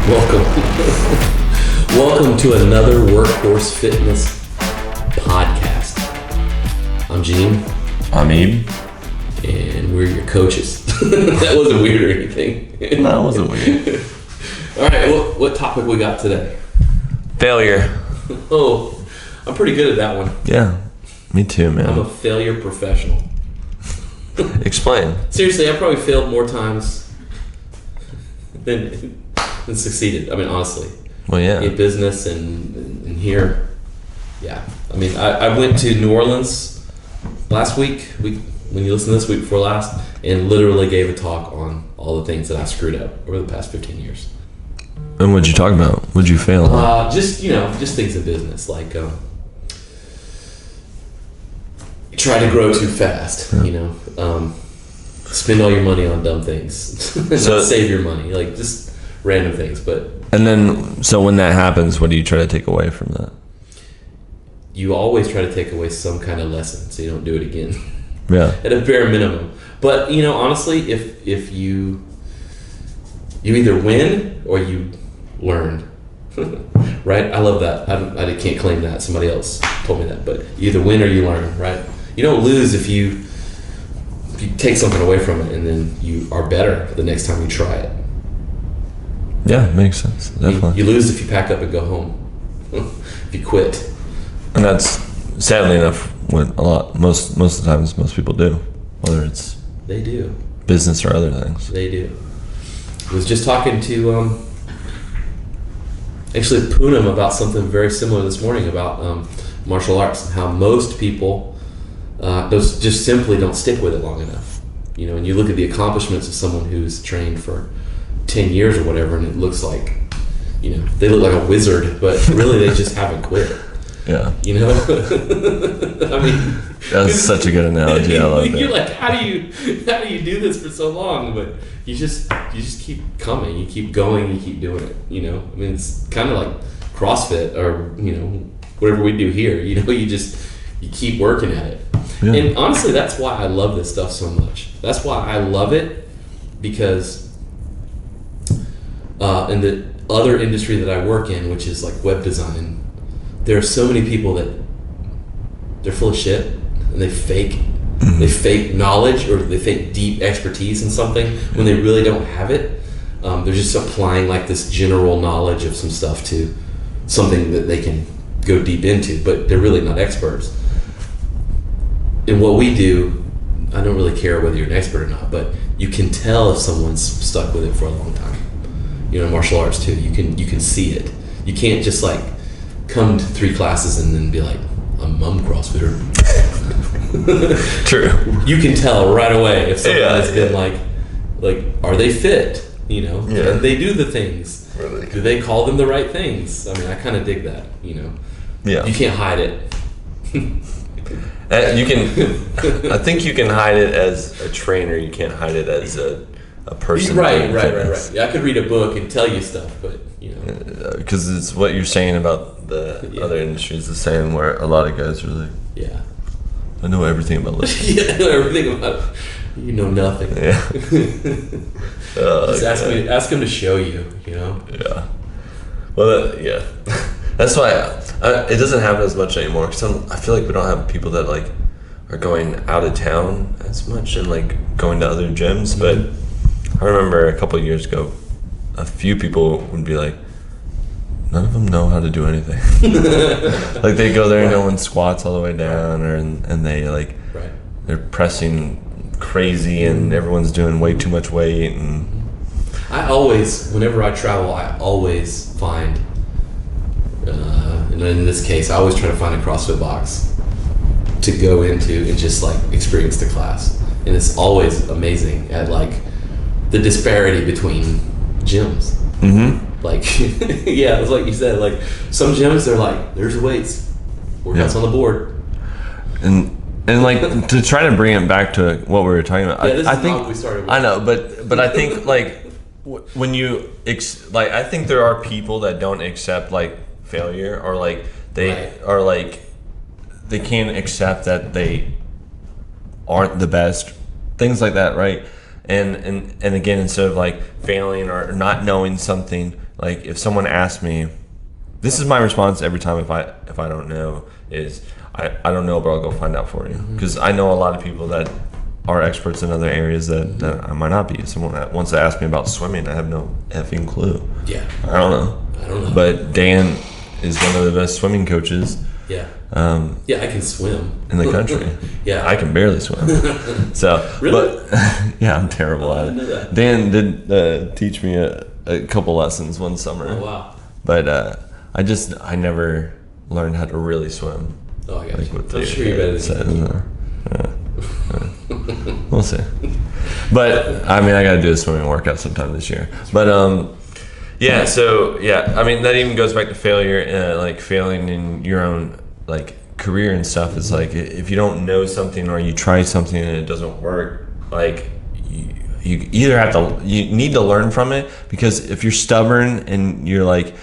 Welcome. Welcome to another Workforce Fitness podcast. I'm Gene. I'm Ebe. And we're your coaches. That wasn't weird or anything. No, it wasn't weird. All right, what topic we got today? Failure. Oh, I'm pretty good at that one. Yeah, me too, man. I'm a failure professional. Explain. Seriously, I probably failed more times than succeeded. I mean, honestly. Well, yeah. In business and here. Yeah. I mean, I went to New Orleans last week, when you listen to this, week before last, and literally gave a talk on all the things that I screwed up over the past 15 years. And what'd you talk about? What'd you fail on? Just things in business, like try to grow too fast, spend all your money on dumb things, not save your money, like just random things. But and then, so when that happens, what do you try to take away from that? You always try to take away some kind of lesson so you don't do it again. Yeah. At a bare minimum. But honestly, if you either win or you learn, right? I love that. I can't claim that. Somebody else told me that. But you either win or you learn, right? You don't lose if you take something away from it and then you are better the next time you try it. Yeah, makes sense. Definitely. You lose if you pack up and go home. If you quit. And that's sadly enough what most of the times most people do, whether it's they do business or other things. They do. I was just talking to actually Poonam about something very similar this morning about martial arts and how most people those just simply don't stick with it long enough. And you look at the accomplishments of someone who's trained for 10 years or whatever, and it looks like they look like a wizard, but really they just haven't quit. Yeah. I mean, that's such a good analogy. I love it. You're like, how do you do this for so long? But you just keep coming, you keep going, you keep doing it. I mean, it's kind of like CrossFit or whatever we do here. You keep working at it. Yeah. And honestly, that's why I love this stuff so much. That's why I love it, because in the other industry that I work in, which is like web design, there are so many people that they're full of shit and they fake knowledge, or they fake deep expertise in something when they really don't have it. They're just applying like this general knowledge of some stuff to something that they can go deep into, but they're really not experts. And what we do, I don't really care whether you're an expert or not, but you can tell if someone's stuck with it for a long time. Martial arts too, you can see it. You can't just like come to 3 classes and then be like, I'm CrossFitter. True. You can tell right away if someone has been like, are they fit? Yeah. And they do the things. Really? Do they call them the right things? I mean, I kind of dig that. Yeah. You can't hide it. You can. I think you can hide it as a trainer. You can't hide it as a person. Right. Yeah, I could read a book and tell you stuff, but because it's what you're saying about the other industries, the same, where a lot of guys are like, I know everything about lifting. I know everything about it. You know nothing. Yeah. Just ask him to show you. Yeah. Well, that's why it doesn't happen as much anymore. Because I feel like we don't have people that like are going out of town as much and like going to other gyms. But I remember a couple of years ago, a few people would be like, none of them know how to do anything. Like they go there and no one squats all the way down, and they like they're pressing crazy and everyone's doing way too much weight. And I always, whenever I travel, I always find, and in this case, I always try to find a CrossFit box to go into and just like experience the class. And it's always amazing at like the disparity between gyms. Like, it's like you said, like some gyms, they're like, there's weights, workouts on the board. And like to try to bring it back to what we were talking about. I think how we started with. I know, but I think like when you I think there are people that don't accept like failure, or like they are like they can't accept that they aren't the best, things like that, right? And again, instead of like failing or not knowing something, like if someone asks me, this is my response every time if I don't know is I don't know, but I'll go find out for you, because I know a lot of people that are experts in other areas that I might not be. Someone that wants to ask me about swimming, I have no effing clue. Yeah. I don't know. But Dan is one of the best swimming coaches. Yeah. Yeah, I can swim in the country. Yeah, I can barely swim. So, really? But yeah, I'm terrible at it. I didn't know that. Dan did teach me a couple lessons one summer. Oh wow. But I never learned how to really swim. Oh, I got you. I'm sure you're better than me. We'll see. But I mean, I got to do a swimming workout sometime this year. But yeah. So yeah, I mean, that even goes back to failure, like failing in your own like career and stuff. Is like if you don't know something or you try something and it doesn't work, like you either have to, you need to learn from it, because if you're stubborn and you're like,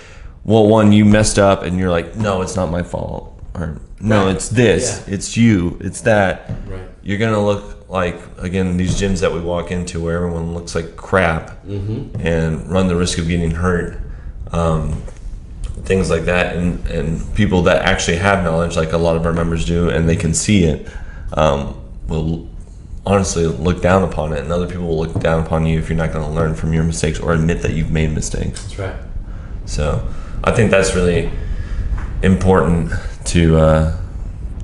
well, one, you messed up and you're like, no, it's not my fault, or no, it's this, it's you, it's that. Right. You're gonna look like, again, these gyms that we walk into where everyone looks like crap and run the risk of getting hurt, things like that, and people that actually have knowledge, like a lot of our members do, and they can see it, will honestly look down upon it, and other people will look down upon you if you're not going to learn from your mistakes or admit that you've made mistakes. That's right. So I think that's really important to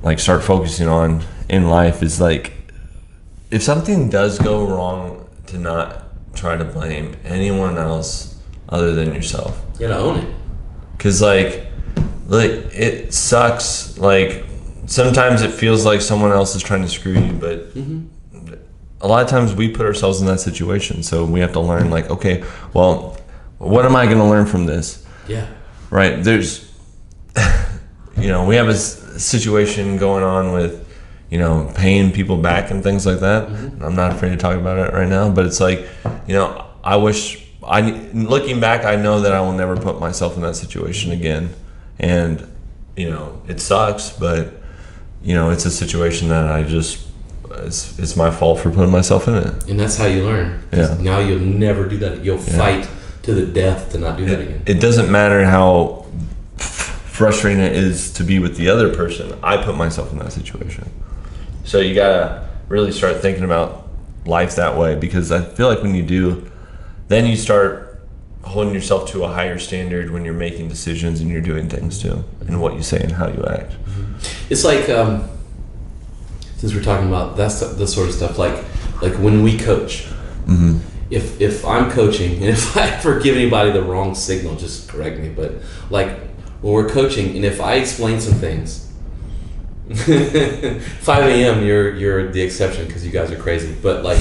like start focusing on in life, is like, if something does go wrong, to not try to blame anyone else other than yourself. You gotta own it. Because like it sucks, like sometimes it feels like someone else is trying to screw you, but a lot of times we put ourselves in that situation, so we have to learn, like, okay, well, what am I going to learn from this? Yeah. Right. There's, we have a situation going on with, paying people back and things like that. I'm not afraid to talk about it right now, but it's like, looking back, I know that I will never put myself in that situation again. And, it sucks, but, it's a situation that I just, it's my fault for putting myself in it. And that's how you learn. Yeah. Now you'll never do that. You'll fight to the death to not do that again. It doesn't matter how frustrating it is to be with the other person. I put myself in that situation. So you gotta really start thinking about life that way, because I feel like when you do, then you start holding yourself to a higher standard when you're making decisions and you're doing things too, and what you say and how you act. It's like, since we're talking about that sort of stuff, like when we coach, if I'm coaching, and if I ever give anybody the wrong signal, just correct me, but like when we're coaching, and if I explain some things, 5 a.m. you're the exception because you guys are crazy, but like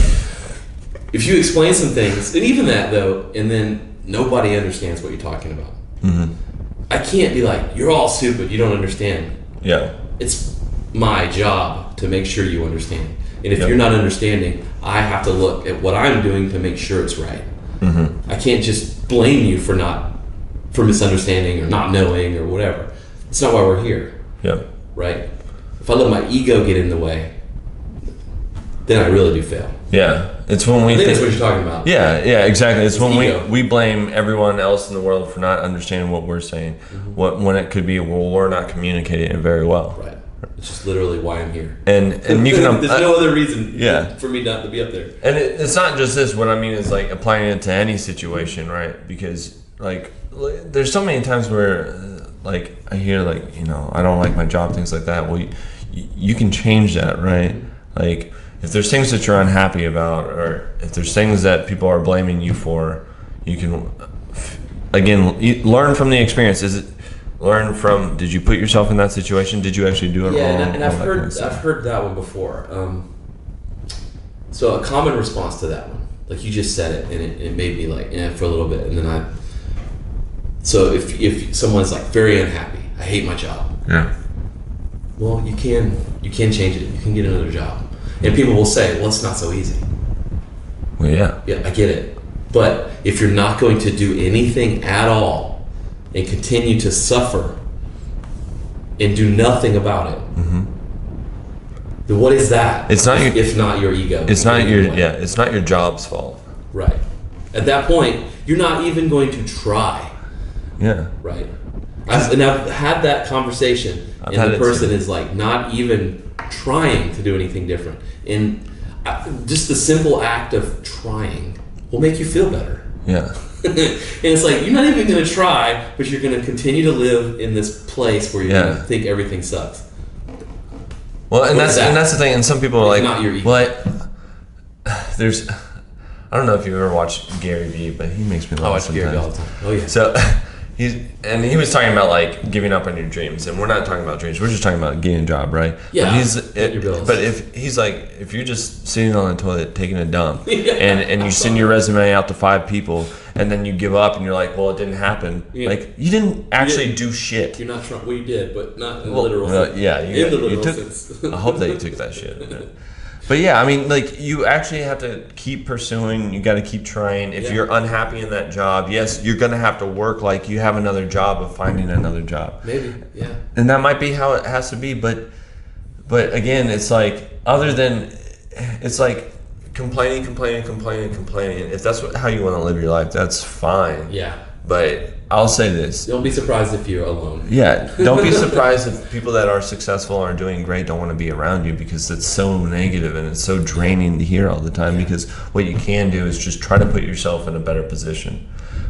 if you explain some things, and even that though, and then nobody understands what you're talking about, I can't be like, you're all stupid, you don't understand. Yeah. It's my job to make sure you understand. And if you're not understanding, I have to look at what I'm doing to make sure it's right. I can't just blame you for misunderstanding or not knowing or whatever. It's not why we're here. Yeah. Right? If I let my ego get in the way, then I really do fail. Yeah. It's when we I think that's what you're talking about. Yeah, exactly. It's when ego. we blame everyone else in the world for not understanding what we're saying. When it could be, well, we're not communicating it very well. Right. It's just literally why I'm here. And you can there's no other reason for me not to be up there. And it's not just this. What I mean is like applying it to any situation, right? Because like there's so many times where like I hear like, I don't like my job, things like that. Well, you can change that, right? Like if there's things that you're unhappy about, or if there's things that people are blaming you for, you can again learn from the experience. Learn from, did you put yourself in that situation? Did you actually do it wrong? Yeah, and I've heard that one before. So a common response to that one, like you just said it, and it made me like, for a little bit, and then so if someone's like very unhappy, I hate my job. Yeah. Well, you can change it. You can get another job, and people will say, well, it's not so easy. Well, yeah. Yeah, I get it, but if you're not going to do anything at all and continue to suffer and do nothing about it, then what is that? It's not if not your ego. It's not it's not your job's fault. Right. At that point, you're not even going to try Yeah. Right. And I've had that conversation, and the person is like not even trying to do anything different. And just the simple act of trying will make you feel better. Yeah. And it's like, you're not even going to try, but you're going to continue to live in this place where you're going to think everything sucks. Well, and that's the thing. And some people are like, not your ego. well, I don't know if you ever watched Gary Vee, but he makes me laugh. I watch Gary Vee all the time. Oh yeah. So he was talking about like giving up on your dreams, and we're not talking about dreams. We're just talking about getting a job, right? Yeah. But if he's like, if you're just sitting on the toilet taking a dump, and you send your resume out to 5 people, and then you give up, and you're like, well, it didn't happen. Yeah. Like you didn't actually do shit. You're not trying. Well, you did, but not in the literal sense. Yeah, in the literal sense. I hope that you took that shit. But yeah, I mean, like, you actually have to keep pursuing. You got to keep trying. If you're unhappy in that job, yes, you're going to have to work like you have another job of finding another job. Maybe, yeah. And that might be how it has to be. But again, it's like, it's like complaining. If that's how you want to live your life, that's fine. Yeah. But I'll say this. Don't be surprised if you're alone. Yeah. Don't be surprised if people that are successful or doing great don't want to be around you, because it's so negative and it's so draining to hear all the time. Because what you can do is just try to put yourself in a better position.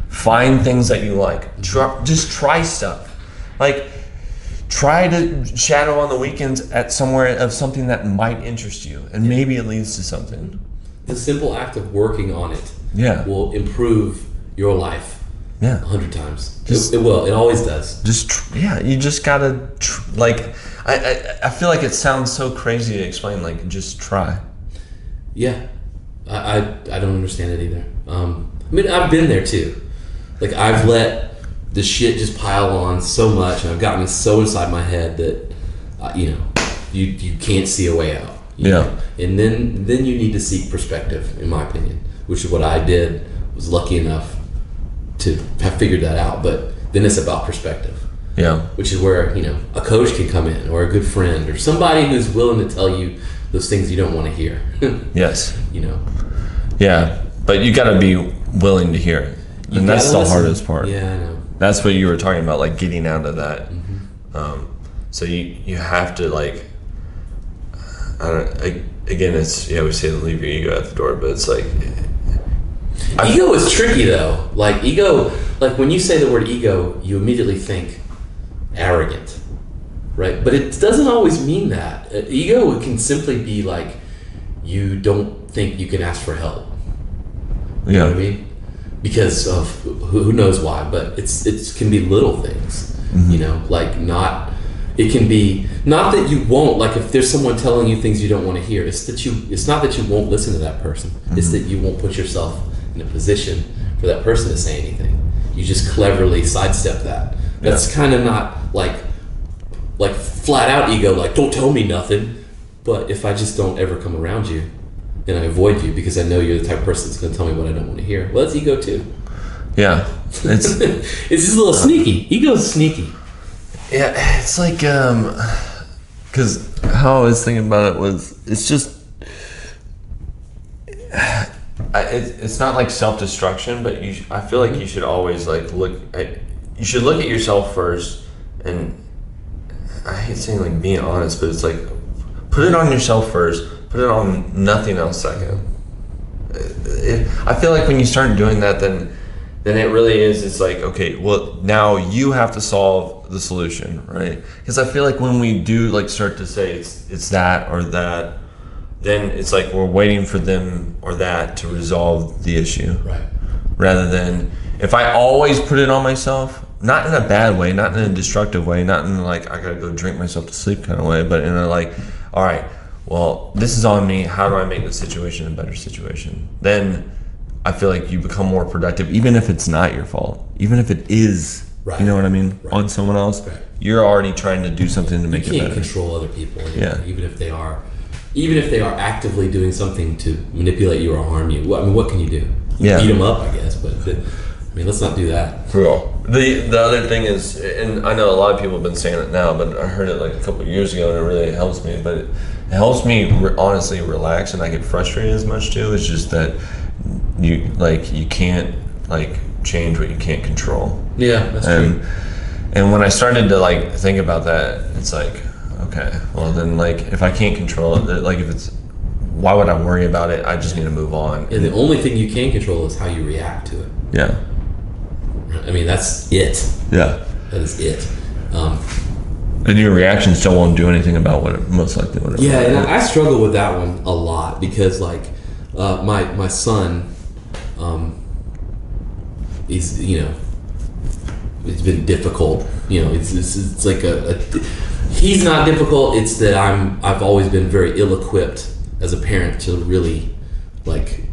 Find things that you like. Just try stuff. Like, try to shadow on the weekends at somewhere of something that might interest you, and maybe it leads to something. The simple act of working on it will improve your life. Yeah, 100 times. It will. It always does. You just gotta like. I feel like it sounds so crazy to explain. Like, just try. Yeah, I don't understand it either. I mean, I've been there too. Like, I've let the shit just pile on so much, and I've gotten so inside my head that you can't see a way out. You know? And then you need to seek perspective, in my opinion, which is what I did. Was lucky enough to have figured that out, but then it's about perspective. Yeah. Which is where, a coach can come in, or a good friend, or somebody who's willing to tell you those things you don't want to hear. Yes. Yeah, but you got to be willing to hear it. And that's the hardest part. Yeah, I know. That's what you were talking about, like getting out of that. Mm-hmm. So you have to, like, again, it's, we say leave your ego at the door, but it's like, ego is tricky though. Like, ego, like when you say the word ego, you immediately think arrogant, right? But it doesn't always mean that. Ego can simply be like, you don't think you can ask for help. You know what I mean? Because of who knows why, but it can be little things, like it can be not that you won't, like if there's someone telling you things you don't want to hear, it's not that you won't listen to that person. It's that you won't put yourself in a position for that person to say anything. You just cleverly sidestep that. That's kind of not like flat out ego, like don't tell me nothing. But if I just don't ever come around you and I avoid you because I know you're the type of person that's going to tell me what I don't want to hear, well, that's ego too. Yeah, it's just a little sneaky. Ego's sneaky. Yeah, it's like because how I was thinking about it was, it's just it's not like self-destruction, but I feel like you should always look at yourself first, and I hate saying like being honest, but it's like put it on yourself first, put it on nothing else second. I feel like when you start doing that, then it really is, it's like, okay, well, now you have to solve the solution, right? Because I feel like when we do like start to say it's that or that, then it's like we're waiting for them or that to resolve the issue. Right. Rather than, if I always put it on myself, not in a bad way, not in a destructive way, not in like I gotta go drink myself to sleep kind of way, but in a like, all right, well, this is on me, how do I make the situation a better situation? Then I feel like you become more productive, even if it's not your fault, even if it is, you know what I mean, on someone else. Right. You're already trying to do something to make it better. You can't control other people, even if they are actively doing something to manipulate you or harm you. I mean, what can you do? Beat them up, I guess, but I mean, let's not do that. Cool. The other thing is, and I know a lot of people have been saying it now, but I heard it like a couple of years ago, and it really helps me. But it helps me honestly relax, and I get frustrated as much too. It's just that you can't like change what you can't control. Yeah, that's true. And when I started to like think about that, it's like, okay, well then like if I can't control it, like if it's, why would I worry about it? I just need to move on. And the only thing you can control is how you react to it. Yeah. I mean, that's it. Yeah. That is it. And your reaction still won't do anything about what it most likely would have. Yeah, and I struggle with that one a lot because like my son, he's it's been difficult. It's like he's not difficult. It's that I've always been very ill-equipped as a parent to really like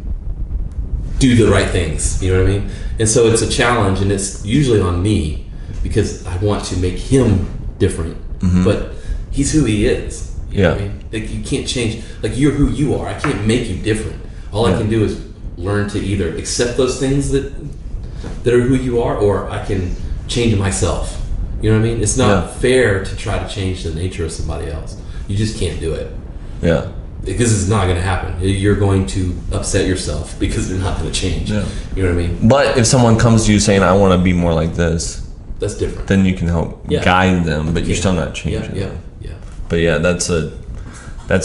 do the right things. You know what I mean? And so it's a challenge, and it's usually on me because I want to make him different. Mm-hmm. But he's who he is. You know what I mean? Like you can't change. Like you're who you are. I can't make you different. All I can do is learn to either accept those things that are who you are, or I can change myself. You know what I mean? It's not fair to try to change the nature of somebody else. You just can't do it. Yeah. Because it's not going to happen. You're going to upset yourself because they're not going to change. Yeah. You know what I mean? But if someone comes to you saying, I want to be more like this, that's different. Then you can help guide them, but you're still not changing them. Yeah. But yeah, that's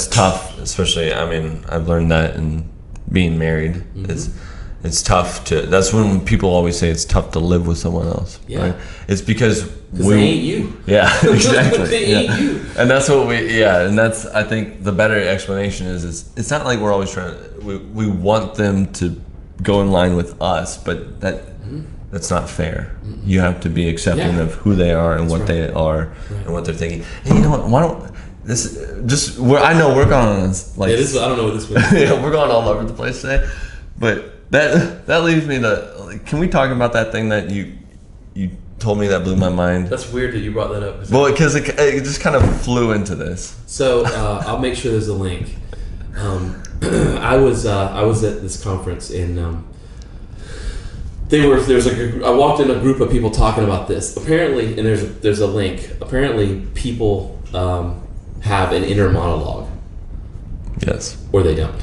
tough, especially, I mean, I've learned that in being married. Mm-hmm. It's tough to, that's when people always say it's tough to live with someone else. Yeah. Right? It's because they ain't you. Yeah, exactly. They ain't you. And that's what and that's, I think the better explanation is it's not like we're always trying to, we want them to go in line with us, but that's not fair. Mm-hmm. You have to be accepting of who they are and what they are and what they're thinking. And you know what, why don't, I know we're going on this, like, I don't know what this means. We're going all over the place today, but that leads me to, like, can we talk about that thing that you told me that blew my mind? That's weird that you brought that up. Well, because it just kind of flew into this. So I'll make sure there's a link. I was at this conference and I walked in a group of people talking about this. Apparently, and there's a link. Apparently, people have an inner monologue. Yes. Or they don't.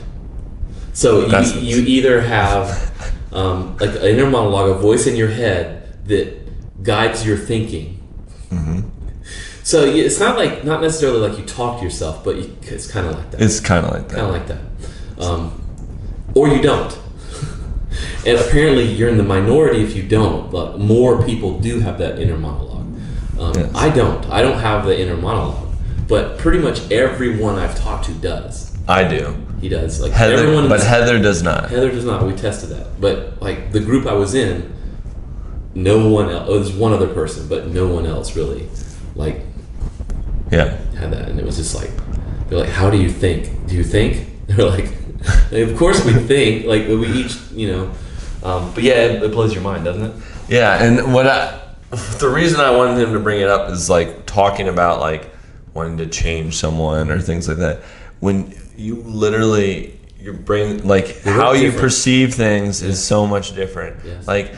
So you either have like an inner monologue, a voice in your head that guides your thinking. Mm-hmm. So it's not necessarily like you talk to yourself, but it's kind of like that. It's kind of like that. Kind of like that. Or you don't. And apparently you're in the minority if you don't, but more people do have that inner monologue. Yes. I don't have the inner monologue, but pretty much everyone I've talked to does. I do. He does. Like Heather, but Heather does not. Heather does not. We tested that. But like the group I was in, no one else. Oh, there's one other person, but no one else really like had that. And it was just like, they're like, how do you think? Do you think? They're like, of course we think. Like we each, but yeah, it blows your mind, doesn't it? Yeah, and the reason I wanted him to bring it up is like talking about like wanting to change someone or things like that. When you literally, your brain, like how you perceive things is so much different. Yes. Like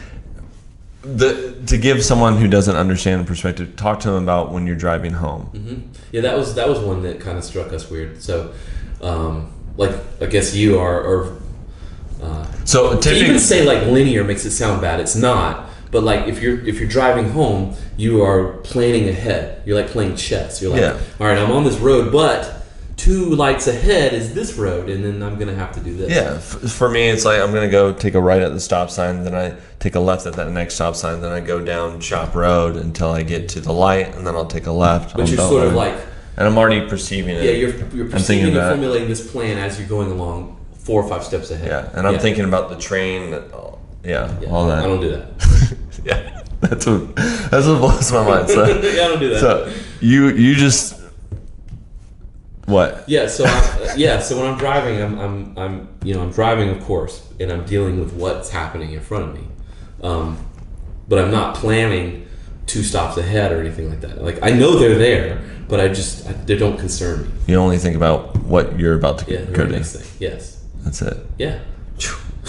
to give someone who doesn't understand the perspective, talk to them about when you're driving home. Mm-hmm. Yeah, that was one that kind of struck us weird. So, like I guess you are. So to even say like linear makes it sound bad. It's not. But like if you're driving home, you are planning ahead. You're like playing chess. You're like, all right, I'm on this road, but 2 lights ahead is this road, and then I'm gonna have to do this. Yeah, for me, it's like I'm gonna go take a right at the stop sign, then I take a left at that next stop sign, then I go down Shop Road until I get to the light, and then I'll take a left. But you're sort of like, and I'm already perceiving it. Yeah, you're perceiving and formulating this plan as you're going along 4 or 5 steps ahead. Yeah, and I'm thinking about the train. All that. I don't do that. Yeah, that's what blows my mind. So, I don't do that. So you just. What? Yeah, so when I'm driving, I'm driving, of course, and I'm dealing with what's happening in front of me, but I'm not planning 2 stops ahead or anything like that. Like I know they're there, but they don't concern me. You only think about what you're about to go to. Yes, that's it. Yeah.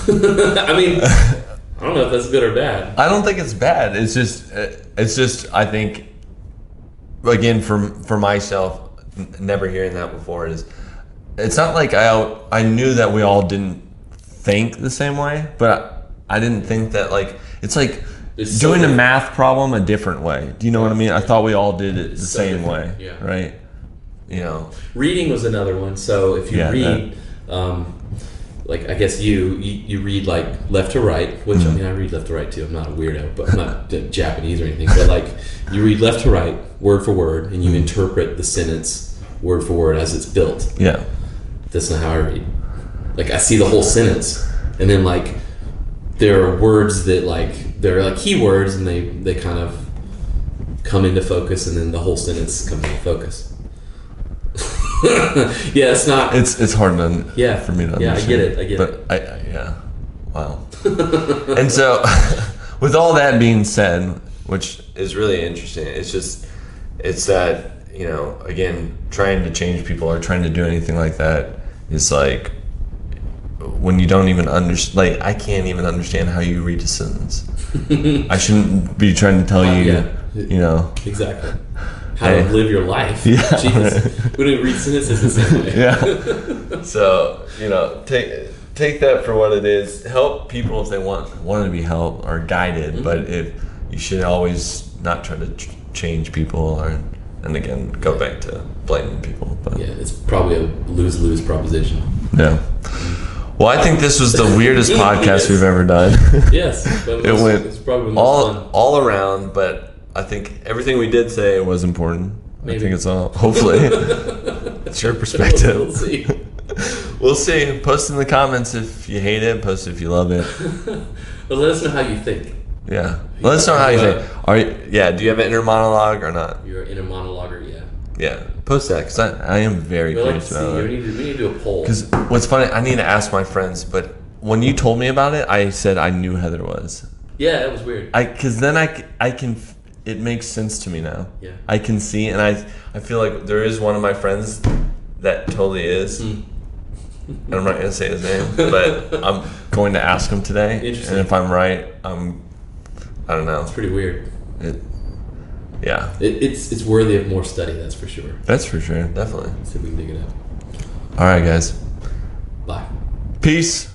I mean, I don't know if that's good or bad. I don't think it's bad. It's just I think, again, for myself. Never hearing that before it's not like I knew that we all didn't think the same way, but I didn't think that, like, it's like It's doing so a math problem a different way. Do you know what I mean? I thought we all did it the so same different, way, yeah. right? You know, Reading was another one. So if you read, like I guess you read like left to right, which I mean I read left to right too. I'm not a weirdo, but I'm not Japanese or anything. But like you read left to right, word for word, and you interpret the sentence word for word as it's built. Yeah. That's not how I read. Like I see the whole sentence, and then like there are words that like they're like keywords, and they kind of come into focus, and then the whole sentence comes into focus. Yeah, it's not. It's hard to for me to understand. Yeah, I get it. But yeah, wow. And so, with all that being said, which is really interesting, it's that, you know, again, trying to change people or trying to do anything like that is like when you don't even understand. Like I can't even understand how you read a sentence. I shouldn't be trying to tell you. Yeah. You know exactly. How to live your life. Yeah, Jesus. right. We don't read sentences the same way. Yeah. So, you know, take that for what it is. Help people if they want to be helped or guided, but if you should always not try to change people and again go back to blaming people. But yeah, it's probably a lose-lose proposition. Yeah. Well, I think this was the weirdest podcast we've ever done. Yes, but it's probably the most fun. all around, but I think everything we did say was important. Maybe. I think it's all, hopefully. It's your perspective. We'll see. We'll see. Post in the comments if you hate it. Post if you love it. But let us know how you think. Yeah. Let us know how you think. Do you have an inner monologue or not? You're an inner monologuer, yeah. Yeah. Post that, because I am very We'd like to curious see. about it. We need to do a poll. Because what's funny, I need to ask my friends, but when you told me about it, I said I knew Heather was. Yeah, it was weird. Because then I can... It makes sense to me now. Yeah. I can see, and I feel like there is one of my friends that totally is. And I'm not going to say his name, but I'm going to ask him today. Interesting. And if I'm right, I don't know. It's pretty weird. Yeah. It's worthy of more study, that's for sure. That's for sure. Definitely. Let's see if we can dig it out. All right, guys. Bye. Peace.